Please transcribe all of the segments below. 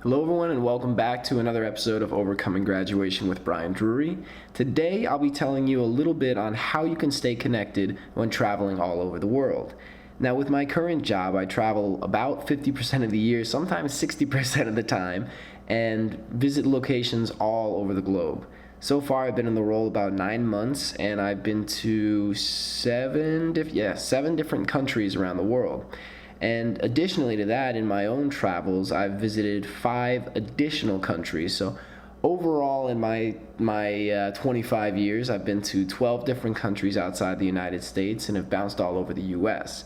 Hello everyone and welcome back to another episode of Overcoming Graduation with Brian Drury. Today I'll be telling you a little bit on how you can stay connected when traveling all over the world. Now with my current job I travel about 50% of the year, sometimes 60% of the time, and visit locations all over the globe. So far I've been in the role about 9 months and I've been to seven different countries around the world. And additionally to that, in my own travels, I've visited 5 additional countries. So overall, in my 25 years, I've been to 12 different countries outside the United States and have bounced all over the U.S.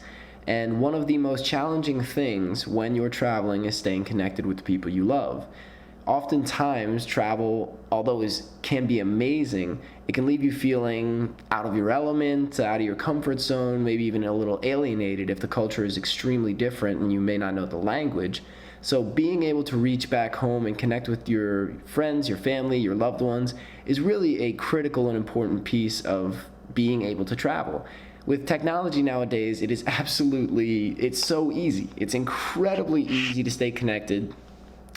And one of the most challenging things when you're traveling is staying connected with the people you love. Oftentimes, travel, although can be amazing, it can leave you feeling out of your element, out of your comfort zone, maybe even a little alienated if the culture is extremely different and you may not know the language. So being able to reach back home and connect with your friends, your family, your loved ones is really a critical and important piece of being able to travel. With technology nowadays, it's so easy. It's incredibly easy to stay connected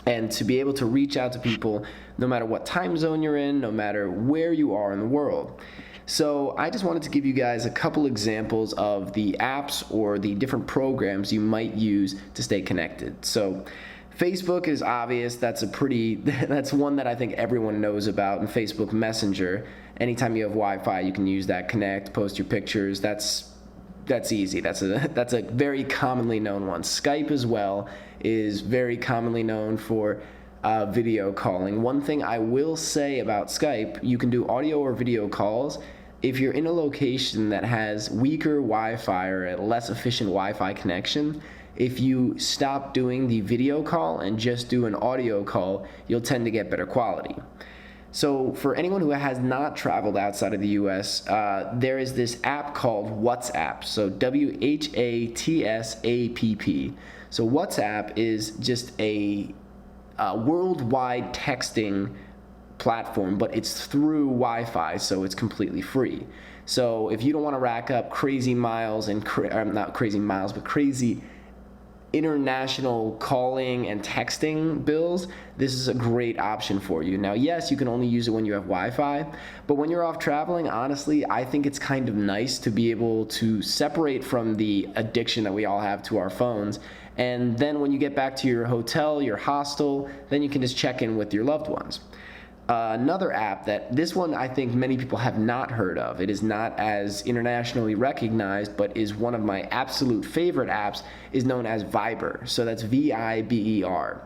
and to be able to reach out to people no matter what time zone you're in, no matter where you are in the world. So I just wanted to give you guys a couple examples of the apps or the different programs you might use to stay connected. So Facebook is obvious. That's one that I think everyone knows about. And Facebook Messenger, anytime you have Wi-Fi, you can use that, connect, post your pictures. That's easy. That's a very commonly known one. Skype as well is very commonly known for video calling. One thing I will say about Skype, you can do audio or video calls. If you're in a location that has weaker Wi-Fi or a less efficient Wi-Fi connection, if you stop doing the video call and just do an audio call, you'll tend to get better quality. So for anyone who has not traveled outside of the US, there is this app called WhatsApp. So WhatsApp. So WhatsApp is just a worldwide texting platform, but it's through Wi-Fi, so it's completely free. So if you don't want to rack up crazy miles and not crazy miles, but crazy international calling and texting bills, this is a great option for you. Now, yes, you can only use it when you have Wi-Fi, but when you're off traveling, honestly, I think it's kind of nice to be able to separate from the addiction that we all have to our phones. And then when you get back to your hotel, your hostel, then you can just check in with your loved ones. Another app this one I think many people have not heard of. It is not as internationally recognized, but is one of my absolute favorite apps, is known as Viber. So that's Viber.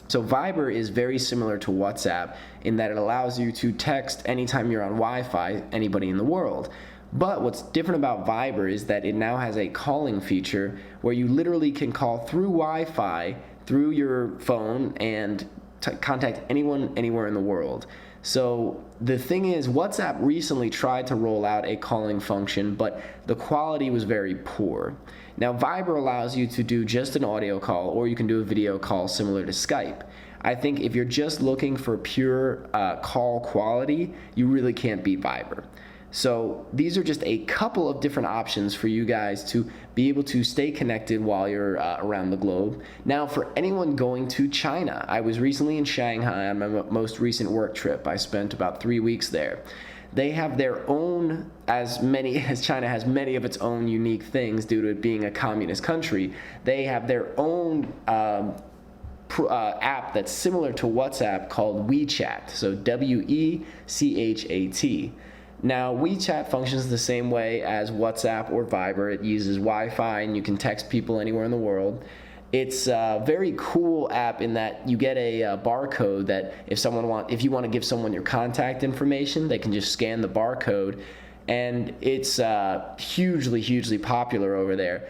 So Viber is very similar to WhatsApp in that it allows you to text anytime you're on Wi-Fi, anybody in the world. But what's different about Viber is that it now has a calling feature where you literally can call through Wi-Fi, through your phone, and contact anyone anywhere in the world. So the thing is, WhatsApp recently tried to roll out a calling function, but the quality was very poor. Now Viber allows you to do just an audio call, or you can do a video call similar to Skype. I think if you're just looking for pure call quality, you really can't beat Viber. So these are just a couple of different options for you guys to be able to stay connected while you're around the globe. Now, for anyone going to China, I was recently in Shanghai on my most recent work trip. I spent about 3 weeks there. They have their own, as China has many of its own unique things due to it being a communist country, they have their own app that's similar to WhatsApp called WeChat. So WeChat. Now, WeChat functions the same way as WhatsApp or Viber. It uses Wi-Fi and you can text people anywhere in the world. It's a very cool app in that you get a barcode that if you want to give someone your contact information, they can just scan the barcode, and it's hugely popular over there.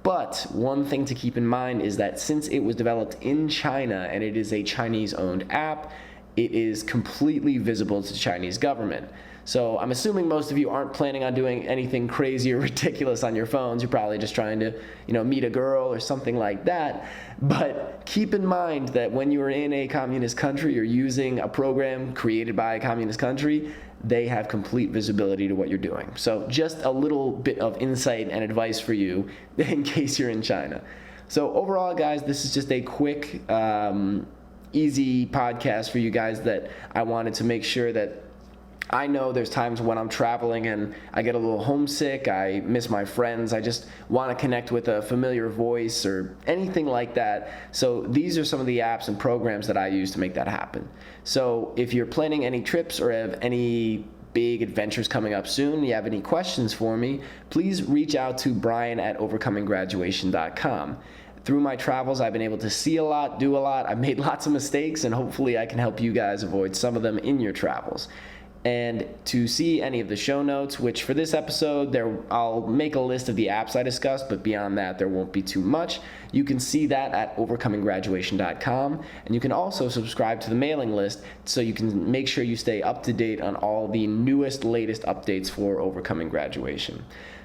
But one thing to keep in mind is that since it was developed in China and it is a Chinese-owned app, it is completely visible to the Chinese government. So I'm assuming most of you aren't planning on doing anything crazy or ridiculous on your phones. You're probably just trying to, meet a girl or something like that. But keep in mind that when you are in a communist country, you're using a program created by a communist country, they have complete visibility to what you're doing. So just a little bit of insight and advice for you in case you're in China. So overall, guys, this is just a quick easy podcast for you guys that I wanted to make sure that I know there's times when I'm traveling and I get a little homesick, I miss my friends, I just want to connect with a familiar voice or anything like that. So these are some of the apps and programs that I use to make that happen. So if you're planning any trips or have any big adventures coming up soon, you have any questions for me, please reach out to brian@overcominggraduation.com. Through my travels, I've been able to see a lot, do a lot, I've made lots of mistakes, and hopefully I can help you guys avoid some of them in your travels. And to see any of the show notes, which for this episode, I'll make a list of the apps I discussed, but beyond that, there won't be too much. You can see that at overcominggraduation.com, and you can also subscribe to the mailing list so you can make sure you stay up to date on all the latest updates for Overcoming Graduation.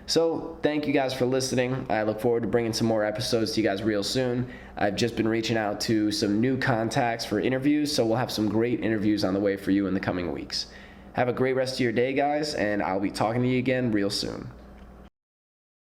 So thank you guys for listening. I look forward to bringing some more episodes to you guys real soon. I've just been reaching out to some new contacts for interviews, so we'll have some great interviews on the way for you in the coming weeks. Have a great rest of your day, guys, and I'll be talking to you again real soon.